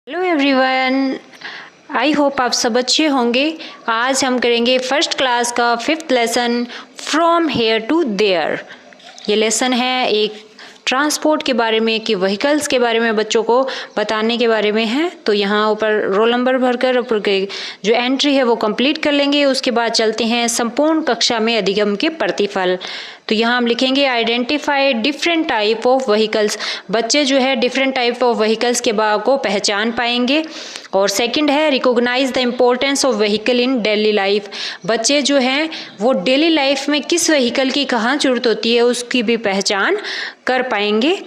Hello everyone, I hope आप सब अच्छे होंगे। आज हम करेंगे फर्स्ट क्लास का 5th lesson from here to there. ये लेसन है एक ट्रांसपोर्ट के बारे में कि व्हीकल्स के बारे में बच्चों को बताने के बारे में है। तो यहाँ ऊपर रोल नंबर भरकर ऊपर के जो एंट्री है वो कंप्लीट कर लेंगे। उसके बाद चलते हैं संपूर्ण कक्षा में अधिगम के प्रतिफल। तो यहाँ हम लिखेंगे identify different type of vehicles. बच्चे जो है डिफरेंट टाइप ऑफ व्हीकल्स के को पहचान पाएंगे। और सेकंड है recognise the importance of vehicle in daily life. बच्चे जो हैं वो डेली लाइफ में किस व्हीकल की कहाँ जरूरत होती है उसकी भी पहचान कर पाएंगे।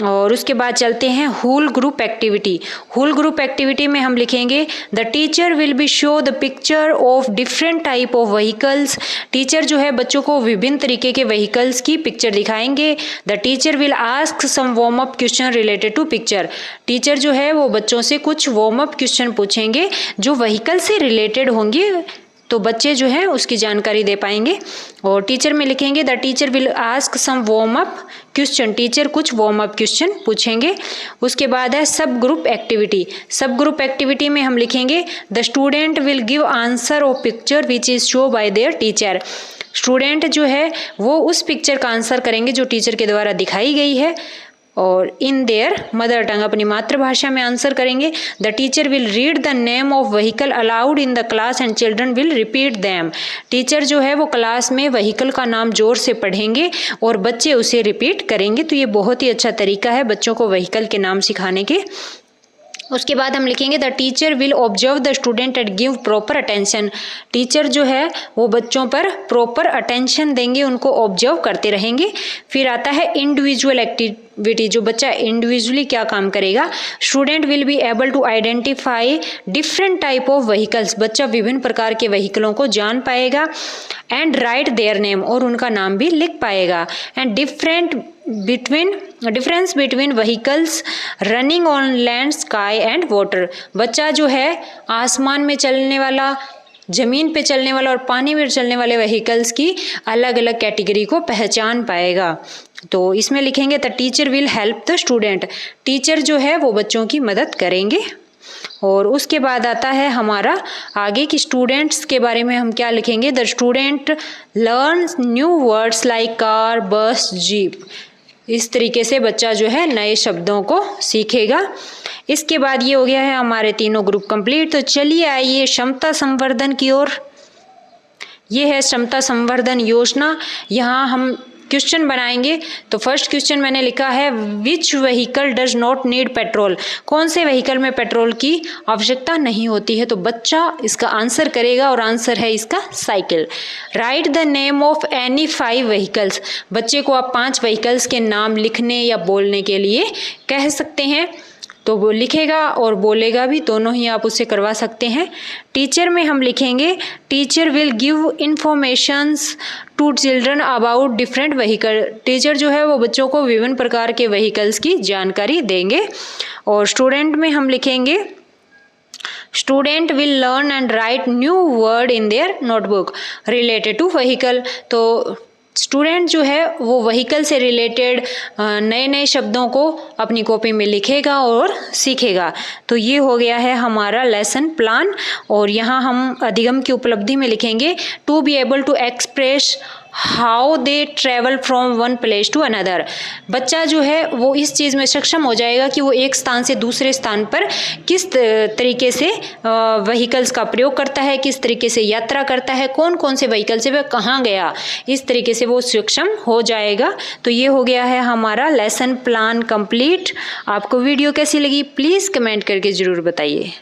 और उसके बाद चलते हैं whole group activity. Whole group activity में हम लिखेंगे the teacher will be show the picture of different type of vehicles. Teacher जो है बच्चों को विभिन्न तरीके के व्हीकल्स की पिक्चर दिखाएंगे। The teacher will ask some warm up question related to picture. Teacher जो है वो बच्चों से कुछ वार्म अप क्वेश्चन पूछेंगे जो व्हीकल से रिलेटेड होंगे, तो बच्चे जो है उसकी जानकारी दे पाएंगे। और टीचर में लिखेंगे the teacher will ask some warm up question. Teacher कुछ वार्म अप क्वेश्चन पूछेंगे। उसके बाद है sub group activity. Sub group activity में हम लिखेंगे the student will give answer of picture which is show by their teacher. Student जो है वो उस पिक्चर का आंसर करेंगे जो टीचर के द्वारा दिखाई गई है, और इन देयर मदर टंग अपनी मातृभाषा में आंसर करेंगे। The teacher will read the name of vehicle allowed in the class and children will repeat them. Teacher जो है वो क्लास में व्हीकल का नाम जोर से पढ़ेंगे और बच्चे उसे रिपीट करेंगे। तो ये बहुत ही अच्छा तरीका है बच्चों को व्हीकल के नाम सिखाने के। उसके बाद हम लिखेंगे the teacher will observe the student and give proper attention. Teacher जो है वो बच्चों पर प्रॉपर अटेंशन देंगे, उनको ऑब्जर्व करते रहेंगे। फिर आता है इंडिविजुअल एक्टिविटी, जो बच्चा इंडिविजुअली क्या काम करेगा। Student will be able to identify different type of vehicles. बच्चा विभिन्न प्रकार के व्हीकलों को जान पाएगा। एंड राइट देयर नेम, और उनका नाम भी लिख पाएगा। And difference between vehicles running on land, sky and water. बच्चा जो है आसमान में चलने वाला, जमीन पे चलने वाला और पानी में चलने वाले व्हीकल्स की अलग अलग कैटेगरी को पहचान पाएगा। तो इसमें लिखेंगे the teacher will help the student. Teacher जो है वो बच्चों की मदद करेंगे। और उसके बाद आता है हमारा आगे की स्टूडेंट्स के बारे में हम क्या लिखेंगे। The student learns new words like car, बस, जीप। इस तरीके से बच्चा जो है नए शब्दों को सीखेगा। इसके बाद ये हो गया है हमारे तीनों ग्रुप कंप्लीट। तो चलिए आइए क्षमता संवर्धन की ओर। ये है क्षमता संवर्धन योजना। यहाँ हम क्वेश्चन बनाएंगे। तो फर्स्ट क्वेश्चन मैंने लिखा है which vehicle does not need petrol. कौन से व्हीकल में पेट्रोल की आवश्यकता नहीं होती है। तो बच्चा इसका आंसर करेगा और आंसर है इसका cycle. Right the name of any 5 vehicles. बच्चे को आप 5 व्हीकल्स के नाम लिखने या बोलने के लिए कह सकते हैं, तो वो लिखेगा और बोलेगा भी, दोनों ही आप उससे करवा सकते हैं। टीचर में हम लिखेंगे teacher will give informations to children about different vehicle. Teacher जो है वो बच्चों को विभिन्न प्रकार के व्हीकल्स की जानकारी देंगे। और स्टूडेंट में हम लिखेंगे student will learn and write new word in their notebook related to vehicle. तो स्टूडेंट जो है वो व्हीकल से रिलेटेड नए नए शब्दों को अपनी कॉपी में लिखेगा और सीखेगा। तो ये हो गया है हमारा लेसन प्लान। और यहाँ हम अधिगम की उपलब्धि में लिखेंगे to be able to express how they travel from one place to another. बच्चा जो है वो इस चीज़ में सक्षम हो जाएगा कि वो एक स्थान से दूसरे स्थान पर किस तरीके से व्हीकल्स का प्रयोग करता है, किस तरीके से यात्रा करता है, कौन कौन से व्हीकल से वह कहाँ गया, इस तरीके से वो सक्षम हो जाएगा। तो ये हो गया है हमारा लेसन प्लान कंप्लीट। आपको वीडियो कैसी लगी प्लीज़ कमेंट करके ज़रूर बताइए।